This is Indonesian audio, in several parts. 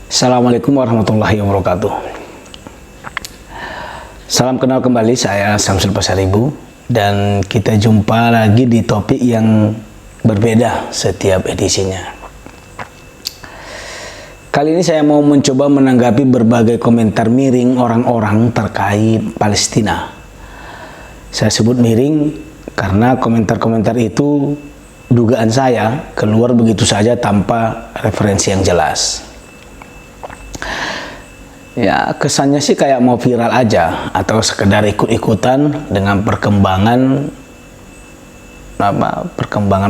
Assalamualaikum warahmatullahi wabarakatuh. Salam kenal kembali, saya Samsul Pasaribu, dan kita jumpa lagi di topik yang berbeda setiap edisinya. Kali ini saya mau mencoba menanggapi berbagai komentar miring orang-orang terkait Palestina. Saya sebut miring karena komentar-komentar itu dugaan saya keluar begitu saja tanpa referensi yang jelas. Ya, kesannya sih kayak mau viral aja atau sekedar ikut-ikutan dengan perkembangan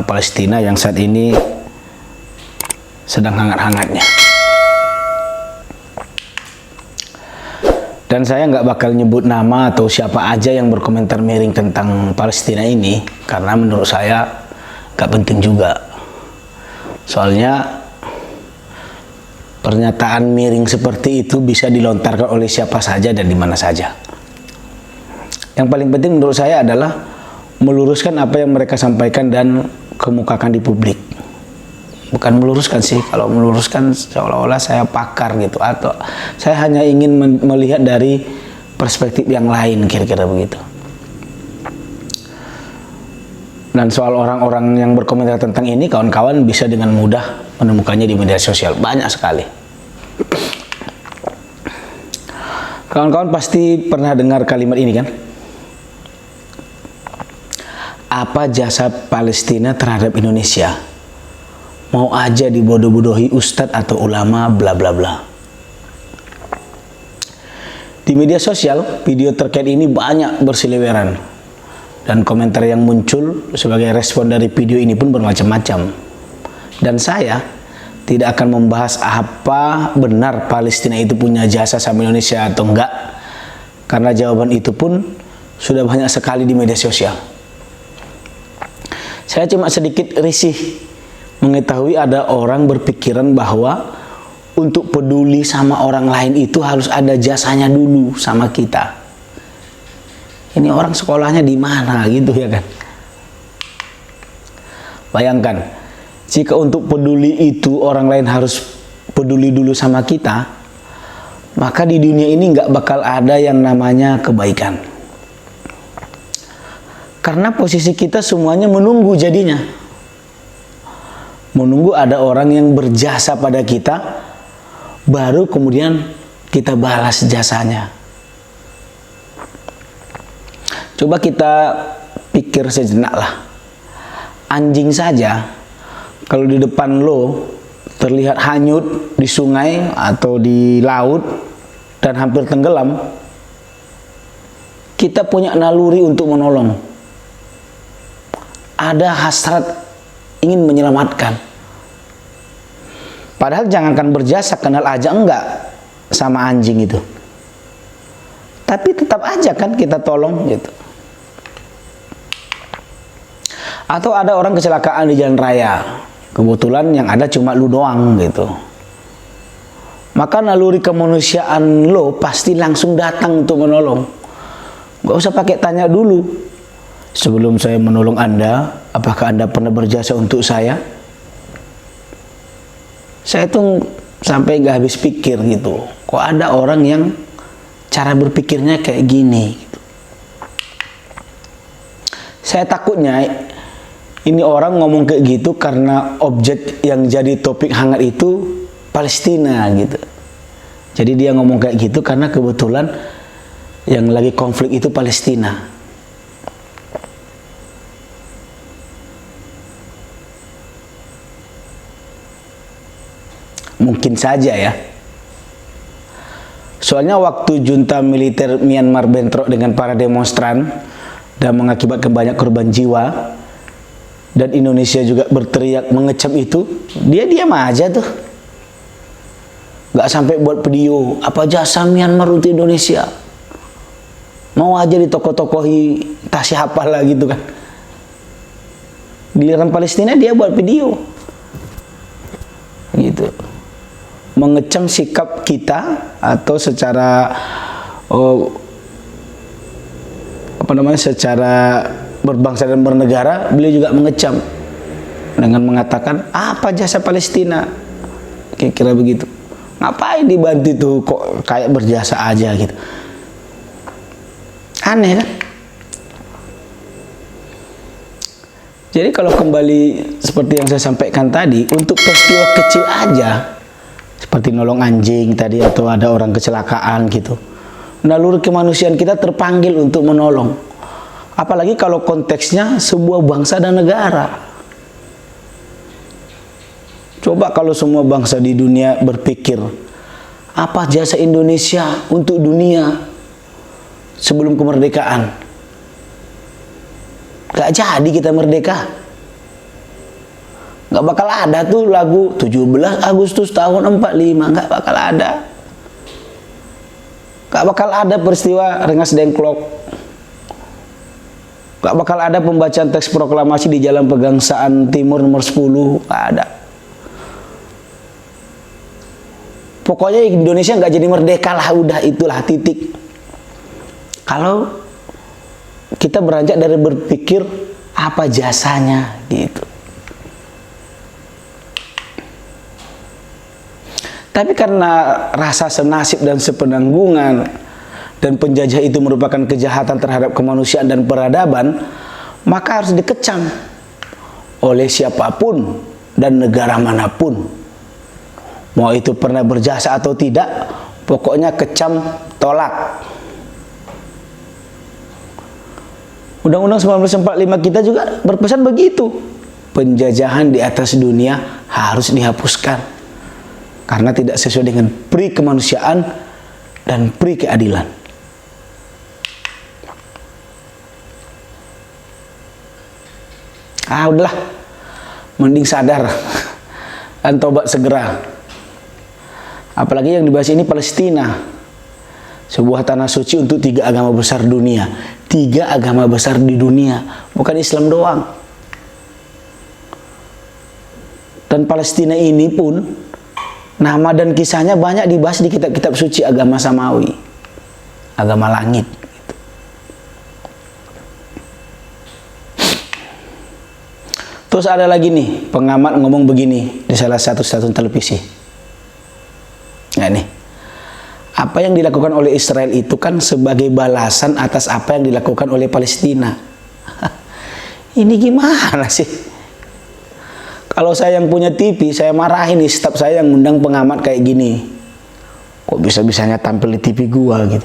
Palestina yang saat ini sedang hangat-hangatnya. Dan saya nggak bakal nyebut nama atau siapa aja yang berkomentar miring tentang Palestina ini, karena menurut saya nggak penting juga. Soalnya pernyataan miring seperti itu bisa dilontarkan oleh siapa saja dan di mana saja. Yang paling penting menurut saya adalah meluruskan apa yang mereka sampaikan dan kemukakan di publik. Bukan meluruskan sih, kalau meluruskan seolah-olah saya pakar gitu, atau saya hanya ingin melihat dari perspektif yang lain, kira-kira begitu. Dan soal orang-orang yang berkomentar tentang ini, kawan-kawan bisa dengan mudah menemukannya di media sosial, banyak sekali. Kawan-kawan pasti pernah dengar kalimat ini kan? Apa jasa Palestina terhadap Indonesia? Mau aja dibodoh-bodohi ustadz atau ulama bla bla bla. Di media sosial, video terkait ini banyak berseliweran, dan komentar yang muncul sebagai respon dari video ini pun bermacam-macam. Dan saya tidak akan membahas apa benar Palestina itu punya jasa sama Indonesia atau enggak, karena jawaban itu pun sudah banyak sekali di media sosial. Saya cuma sedikit risih mengetahui ada orang berpikiran bahwa untuk peduli sama orang lain itu harus ada jasanya dulu sama kita. Ini orang sekolahnya di mana gitu ya kan? Bayangkan, jika untuk peduli itu orang lain harus peduli dulu sama kita, maka di dunia ini nggak bakal ada yang namanya kebaikan. Karena posisi kita semuanya menunggu jadinya. Menunggu ada orang yang berjasa pada kita, baru kemudian kita balas jasanya. Coba kita pikir sejenak lah. Anjing saja, kalau di depan lo terlihat hanyut di sungai atau di laut dan hampir tenggelam, kita punya naluri untuk menolong. Ada hasrat ingin menyelamatkan. Padahal jangankan berjasa, kenal aja enggak sama anjing itu. Tapi tetap aja kan kita tolong gitu. Atau ada orang kecelakaan di jalan raya, kebetulan yang ada cuma lu doang gitu. Maka naluri kemanusiaan lo pasti langsung datang untuk menolong. Gak usah pakai tanya dulu, sebelum saya menolong Anda, apakah Anda pernah berjasa untuk saya? Saya tuh sampai gak habis pikir gitu, kok ada orang yang cara berpikirnya kayak gini gitu. Saya takutnya ini orang ngomong kayak gitu karena objek yang jadi topik hangat itu Palestina gitu. Jadi dia ngomong kayak gitu karena kebetulan yang lagi konflik itu Palestina. Mungkin saja ya. Soalnya waktu junta militer Myanmar bentrok dengan para demonstran dan mengakibatkan banyak korban jiwa, dan Indonesia juga berteriak mengecam itu, dia diam aja tuh. Gak sampai buat video, apa jasa Myanmar untuk Indonesia. Mau aja ditokoh-tokohi entah siapa lah gitu kan. Giliran Palestina dia buat video gitu, mengecam sikap kita, atau secara secara berbangsa dan bernegara, beliau juga mengecam dengan mengatakan apa jasa Palestina, kira-kira begitu. Ngapain dibantu itu, kok kayak berjasa aja gitu. Aneh kan? Jadi kalau kembali seperti yang saya sampaikan tadi, untuk peristiwa kecil aja, seperti nolong anjing tadi atau ada orang kecelakaan gitu, naluri kemanusiaan kita terpanggil untuk menolong. Apalagi kalau konteksnya sebuah bangsa dan negara. Coba kalau semua bangsa di dunia berpikir, apa jasa Indonesia untuk dunia sebelum kemerdekaan? Gak jadi kita merdeka. Gak bakal ada tuh lagu 17 Agustus tahun 45. Gak bakal ada. Gak bakal ada peristiwa Rengas Dengklok. Gak bakal ada pembacaan teks proklamasi di Jalan Pegangsaan Timur nomor 10. Gak ada. Pokoknya Indonesia gak jadi merdeka lah, udah itulah titik. Kalau kita beranjak dari berpikir apa jasanya gitu. Tapi karena rasa senasib dan sepenanggungan dan penjajah itu merupakan kejahatan terhadap kemanusiaan dan peradaban, maka harus dikecam oleh siapapun dan negara manapun. Mau itu pernah berjasa atau tidak, pokoknya kecam, tolak. Undang-Undang 1945 kita juga berpesan begitu. Penjajahan di atas dunia harus dihapuskan. Karena tidak sesuai dengan pri kemanusiaan dan pri keadilan. Udahlah. Mending sadar dan tobat segera. Apalagi yang dibahas ini Palestina. Sebuah tanah suci untuk 3 agama besar dunia. 3 agama besar di dunia, bukan Islam doang. Dan Palestina ini pun nama dan kisahnya banyak dibahas di kitab-kitab suci agama samawi, agama langit gitu. Terus ada lagi nih pengamat ngomong begini di salah satu stasiun televisi. Nah nih, apa yang dilakukan oleh Israel itu kan sebagai balasan atas apa yang dilakukan oleh Palestina. Ini gimana sih? Kalau saya yang punya TV, saya marahin nih staf saya yang ngundang pengamat kayak gini. Kok bisa-bisanya tampil di TV gua gitu.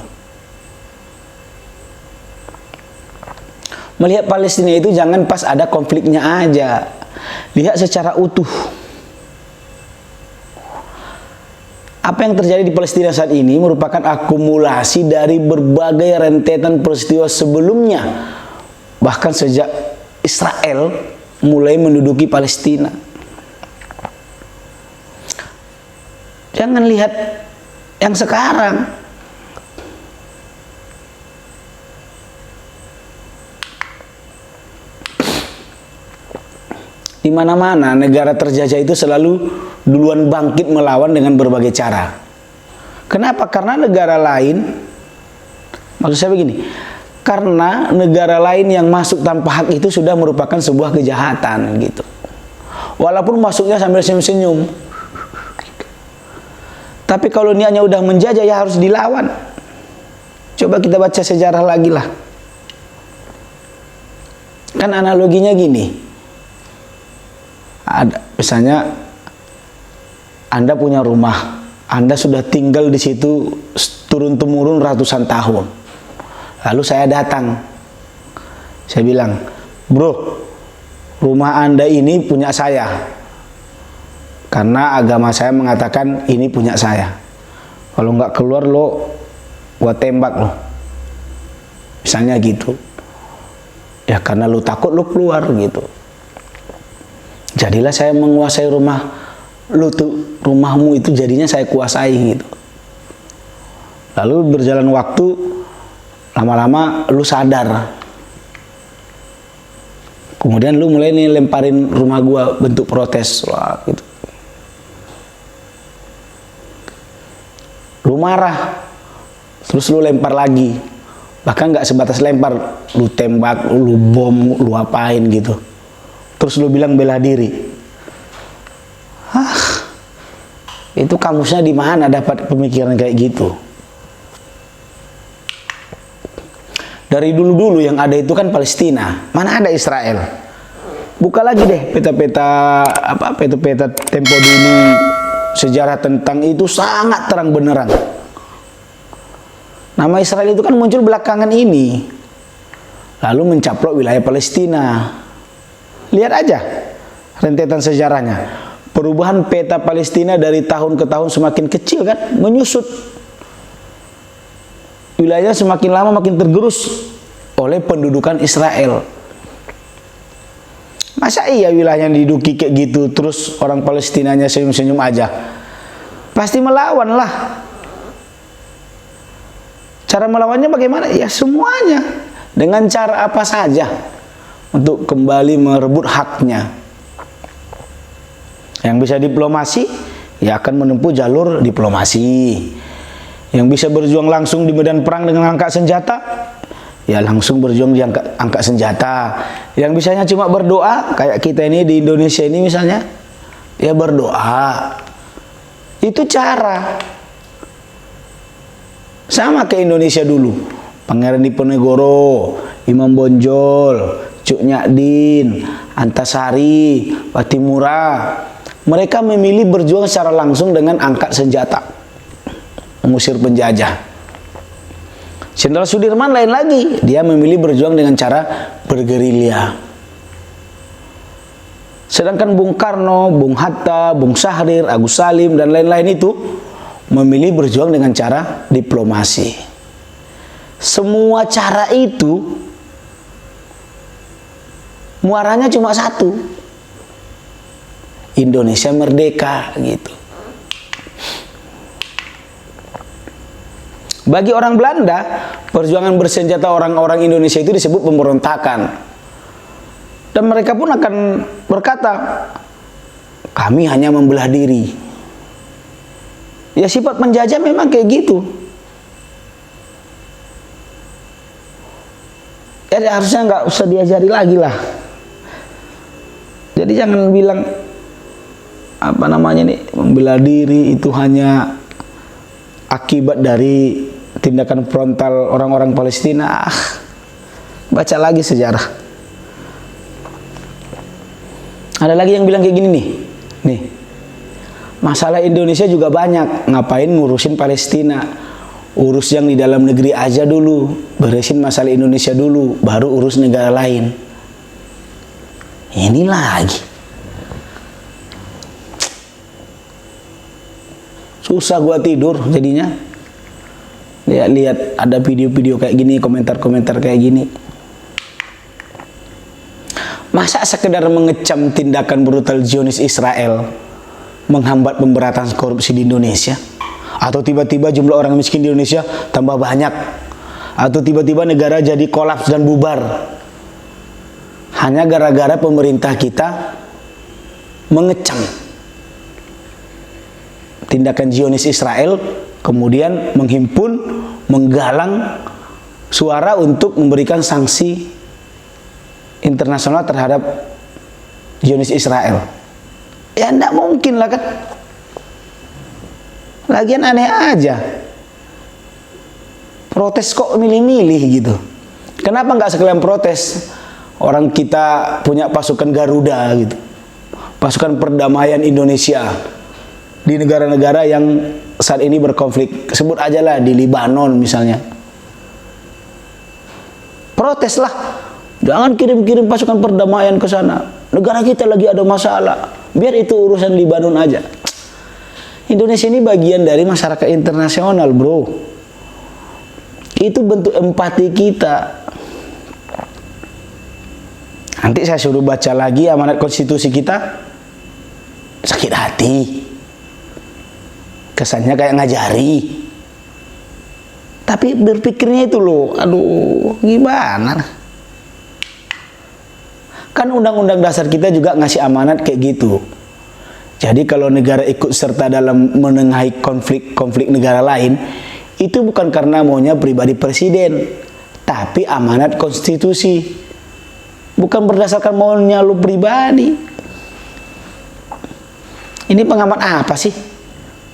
Melihat Palestina itu jangan pas ada konfliknya aja. Lihat secara utuh. Apa yang terjadi di Palestina saat ini merupakan akumulasi dari berbagai rentetan peristiwa sebelumnya. Bahkan sejak Israel mulai menduduki Palestina. Jangan lihat yang sekarang. Di mana-mana negara terjajah itu selalu duluan bangkit melawan dengan berbagai cara. Kenapa? Karena negara lain, maksud saya begini, karena negara lain yang masuk tanpa hak itu sudah merupakan sebuah kejahatan gitu. Walaupun masuknya sambil senyum-senyum. Tapi kalau niatnya udah menjajah ya harus dilawan. Coba kita baca sejarah lagi lah. Kan analoginya gini. Ada, misalnya Anda punya rumah, Anda sudah tinggal di situ turun-temurun ratusan tahun. Lalu saya datang, saya bilang, bro, rumah Anda ini punya saya, karena agama saya mengatakan ini punya saya. Kalau nggak keluar lo, gua tembak lo. Misalnya gitu. Ya karena lo takut lo keluar gitu. Jadilah saya menguasai rumah lu tuh, rumahmu itu jadinya saya kuasai gitu. Lalu berjalan waktu, lama-lama lu sadar. Kemudian lu mulai nih lemparin rumah gua bentuk protes, wah gitu. Lu marah, terus lu lempar lagi. Bahkan nggak sebatas lempar, lu tembak, lu bom, lu apain gitu. Terus lu bilang bela diri. Itu kamusnya di mana dapat pemikiran kayak gitu? Dari dulu-dulu yang ada itu kan Palestina, mana ada Israel? Buka lagi deh peta-peta peta-peta tempo dulu, sejarah tentang itu sangat terang benerang. Nama Israel itu kan muncul belakangan ini, lalu mencaplok wilayah Palestina. Lihat aja rentetan sejarahnya. Perubahan peta Palestina dari tahun ke tahun semakin kecil kan, menyusut. Wilayahnya semakin lama makin tergerus oleh pendudukan Israel. Masa iya wilayahnya diduduki kayak gitu, terus orang Palestinanya senyum-senyum aja? Pasti melawan lah. Cara melawannya bagaimana? Ya semuanya. Dengan cara apa saja untuk kembali merebut haknya. Yang bisa diplomasi, ya akan menempuh jalur diplomasi. Yang bisa berjuang langsung di medan perang dengan angkat senjata, ya langsung berjuang di angkat senjata. Yang bisanya cuma berdoa, kayak kita ini di Indonesia ini misalnya, ya berdoa. Itu cara. Sama ke Indonesia dulu. Pangeran Diponegoro, Imam Bonjol, Cuk Nyadin, Antasari, Patimura. Mereka memilih berjuang secara langsung dengan angkat senjata, mengusir penjajah. Jenderal Sudirman lain lagi, dia memilih berjuang dengan cara bergerilya. Sedangkan Bung Karno, Bung Hatta, Bung Syahrir, Agus Salim dan lain-lain itu memilih berjuang dengan cara diplomasi. Semua cara itu muaranya cuma satu. Indonesia merdeka gitu. Bagi orang Belanda, perjuangan bersenjata orang-orang Indonesia itu disebut pemberontakan. Dan mereka pun akan berkata, kami hanya membelah diri. Ya sifat penjajah memang kayak gitu. Ya harusnya nggak usah diajari lagi lah. Jadi jangan bilang membela diri itu hanya akibat dari tindakan frontal orang-orang Palestina. Baca lagi sejarah. Ada lagi yang bilang kayak gini nih, masalah Indonesia juga banyak, ngapain ngurusin Palestina? Urus yang di dalam negeri aja dulu, beresin masalah Indonesia dulu, baru urus negara lain. Ini lagi. Susah gua tidur jadinya. Lihat ada video-video kayak gini, komentar-komentar kayak gini. Masa sekedar mengecam tindakan brutal Zionis Israel menghambat pemberantasan korupsi di Indonesia? Atau tiba-tiba jumlah orang miskin di Indonesia tambah banyak? Atau tiba-tiba negara jadi kolaps dan bubar? Hanya gara-gara pemerintah kita mengecam tindakan Zionis Israel, kemudian menghimpun, menggalang suara untuk memberikan sanksi internasional terhadap Zionis Israel. Ya enggak mungkin lah kan. Lagian aneh aja. Protes kok milih-milih gitu. Kenapa nggak sekalian protes? Orang kita punya pasukan Garuda gitu. Pasukan perdamaian Indonesia di negara-negara yang saat ini berkonflik. Sebut aja lah di Libanon misalnya. Protes lah. Jangan kirim-kirim pasukan perdamaian ke sana. Negara kita lagi ada masalah. Biar itu urusan Libanon aja. Indonesia ini bagian dari masyarakat internasional, bro. Itu bentuk empati kita. Nanti saya suruh baca lagi amanat konstitusi kita. Sakit hati. Kesannya kayak ngajari. Tapi berpikirnya itu loh, aduh, gimana? Kan undang-undang dasar kita juga ngasih amanat kayak gitu. Jadi kalau negara ikut serta dalam menengahi konflik negara lain, itu bukan karena maunya pribadi presiden, tapi amanat konstitusi. Bukan berdasarkan maunya lu pribadi. Ini pengamat apa sih?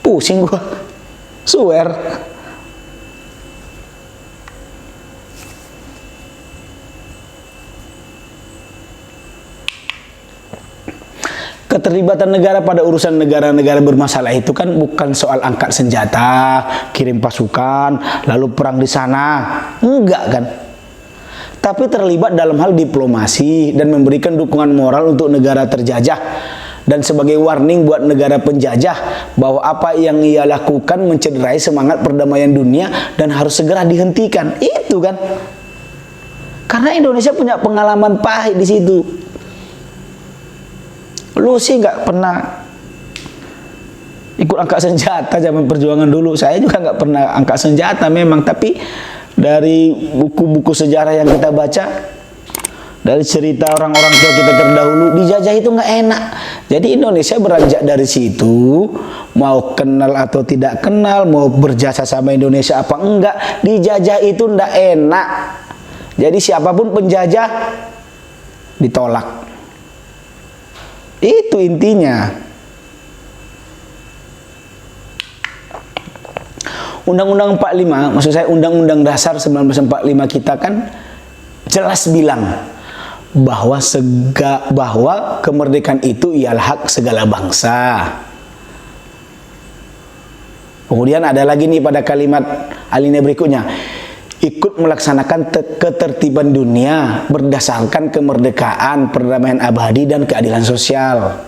Pusing gua. Swear. Keterlibatan negara pada urusan negara-negara bermasalah itu kan bukan soal angkat senjata, kirim pasukan, lalu perang di sana. Enggak kan? Tapi terlibat dalam hal diplomasi dan memberikan dukungan moral untuk negara terjajah dan sebagai warning buat negara penjajah bahwa apa yang ia lakukan mencederai semangat perdamaian dunia dan harus segera dihentikan. Itu kan? Karena Indonesia punya pengalaman pahit di situ. Lu sih nggak pernah ikut angkat senjata zaman perjuangan dulu. Saya juga nggak pernah angkat senjata memang. Tapi dari buku-buku sejarah yang kita baca, dari cerita orang-orang tua kita terdahulu, dijajah itu nggak enak. Jadi Indonesia beranjak dari situ, mau kenal atau tidak kenal, mau berjasa sama Indonesia apa enggak, dijajah itu nggak enak. Jadi siapapun penjajah ditolak. Itu intinya. Undang-Undang 45, maksud saya Undang-Undang Dasar 1945 kita kan jelas bilang bahwa kemerdekaan itu ialah hak segala bangsa. Kemudian ada lagi nih pada kalimat alinea berikutnya, ikut melaksanakan ketertiban dunia berdasarkan kemerdekaan, perdamaian abadi, dan keadilan sosial.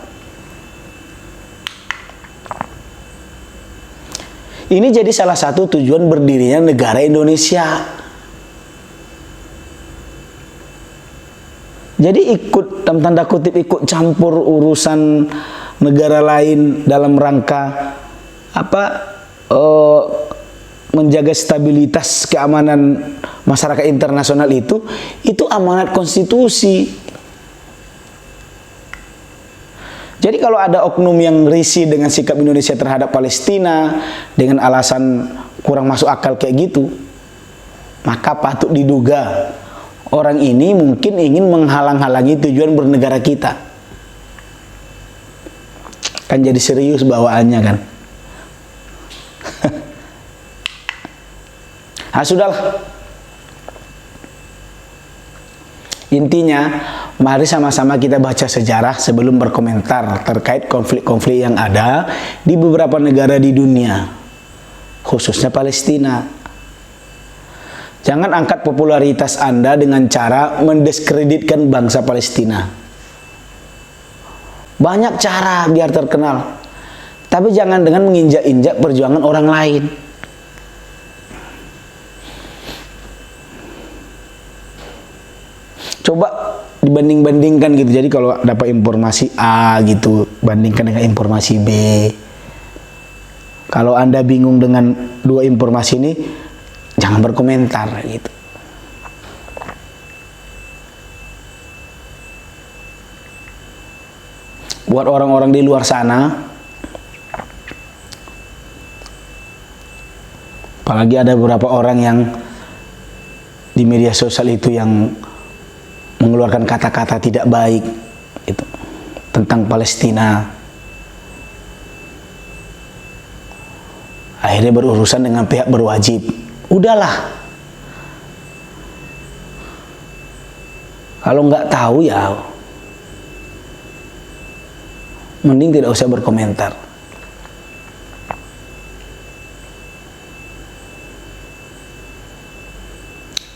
Ini jadi salah satu tujuan berdirinya negara Indonesia. Jadi ikut, dalam tanda kutip, ikut campur urusan negara lain dalam rangka menjaga stabilitas keamanan masyarakat internasional itu amanat konstitusi. Jadi kalau ada oknum yang risih dengan sikap Indonesia terhadap Palestina dengan alasan kurang masuk akal kayak gitu, maka patut diduga orang ini mungkin ingin menghalang-halangi tujuan bernegara kita. Kan jadi serius bawaannya kan. Nah, sudahlah. Intinya, mari sama-sama kita baca sejarah sebelum berkomentar terkait konflik-konflik yang ada di beberapa negara di dunia, khususnya Palestina. Jangan angkat popularitas Anda dengan cara mendiskreditkan bangsa Palestina. Banyak cara biar terkenal, tapi jangan dengan menginjak-injak perjuangan orang lain. Coba dibanding-bandingkan gitu. Jadi kalau dapat informasi A gitu, bandingkan dengan informasi B. Kalau Anda bingung dengan dua informasi ini, jangan berkomentar gitu. Buat orang-orang di luar sana, apalagi ada beberapa orang yang di media sosial itu yang mengeluarkan kata-kata tidak baik itu tentang Palestina, akhirnya berurusan dengan pihak berwajib. Udahlah, kalau nggak tahu ya mending tidak usah berkomentar.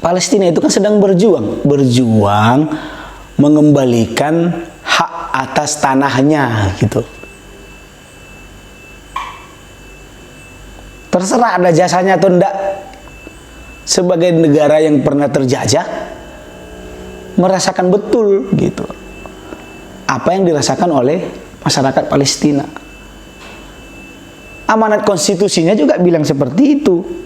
Palestina itu kan sedang berjuang mengembalikan hak atas tanahnya gitu. Terserah ada jasanya atau enggak. Sebagai negara yang pernah terjajah, merasakan betul gitu apa yang dirasakan oleh masyarakat Palestina. Amanat konstitusinya juga bilang seperti itu.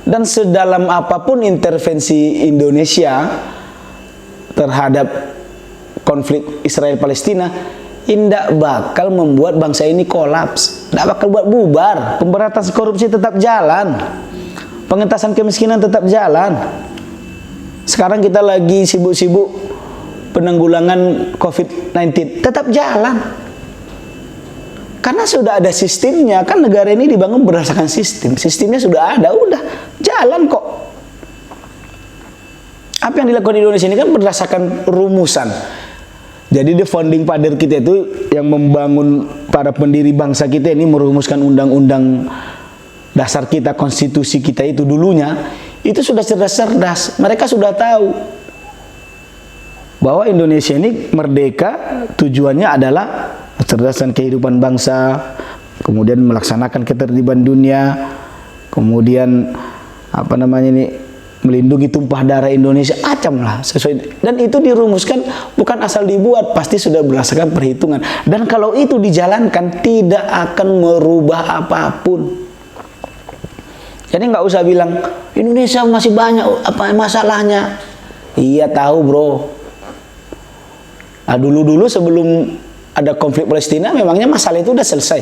Dan sedalam apapun intervensi Indonesia terhadap konflik Israel-Palestina, tidak bakal membuat bangsa ini kolaps, tidak bakal buat bubar. Pemberantasan korupsi tetap jalan, pengentasan kemiskinan tetap jalan. Sekarang kita lagi sibuk-sibuk penanggulangan COVID-19, tetap jalan. Karena sudah ada sistemnya, kan negara ini dibangun berdasarkan sistem. Sistemnya sudah ada, udah jalan kok. Apa yang dilakukan di Indonesia ini kan berdasarkan rumusan. Jadi the founding father kita itu yang membangun, para pendiri bangsa kita ini merumuskan undang-undang dasar kita, konstitusi kita itu dulunya, itu sudah cerdas-cerdas. Mereka sudah tahu bahwa Indonesia ini merdeka tujuannya adalah kecerdasan kehidupan bangsa, kemudian melaksanakan ketertiban dunia, kemudian apa namanya ini, melindungi tumpah darah Indonesia, acam lah sesuai. Dan itu dirumuskan bukan asal dibuat, pasti sudah berdasarkan perhitungan. Dan kalau itu dijalankan tidak akan merubah apapun. Jadi nggak usah bilang Indonesia masih banyak apa masalahnya. Iya tahu bro. Nah, dulu sebelum ada konflik Palestina memangnya masalah itu udah selesai?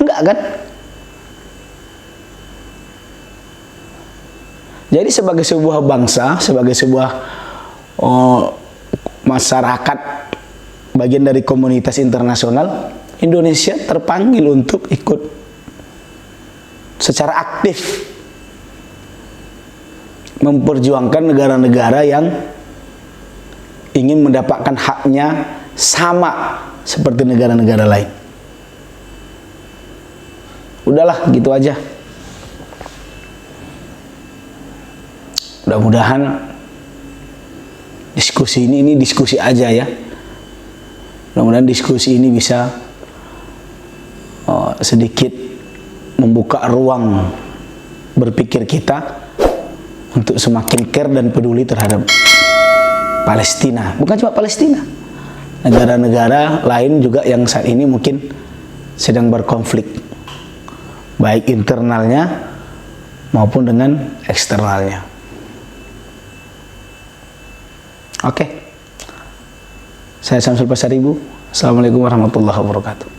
Enggak kan? Jadi sebagai sebuah bangsa, sebagai sebuah masyarakat, bagian dari komunitas internasional, Indonesia terpanggil untuk ikut secara aktif memperjuangkan negara-negara yang ingin mendapatkan haknya sama seperti negara-negara lain. Udahlah, gitu aja. Mudah-mudahan diskusi ini diskusi aja ya. Mudah-mudahan diskusi ini bisa sedikit membuka ruang berpikir kita untuk semakin care dan peduli terhadap Palestina. Bukan cuma Palestina, negara-negara lain juga yang saat ini mungkin sedang berkonflik, baik internalnya maupun dengan eksternalnya. Oke, saya Syamsul Pasaribu. Assalamualaikum warahmatullahi wabarakatuh.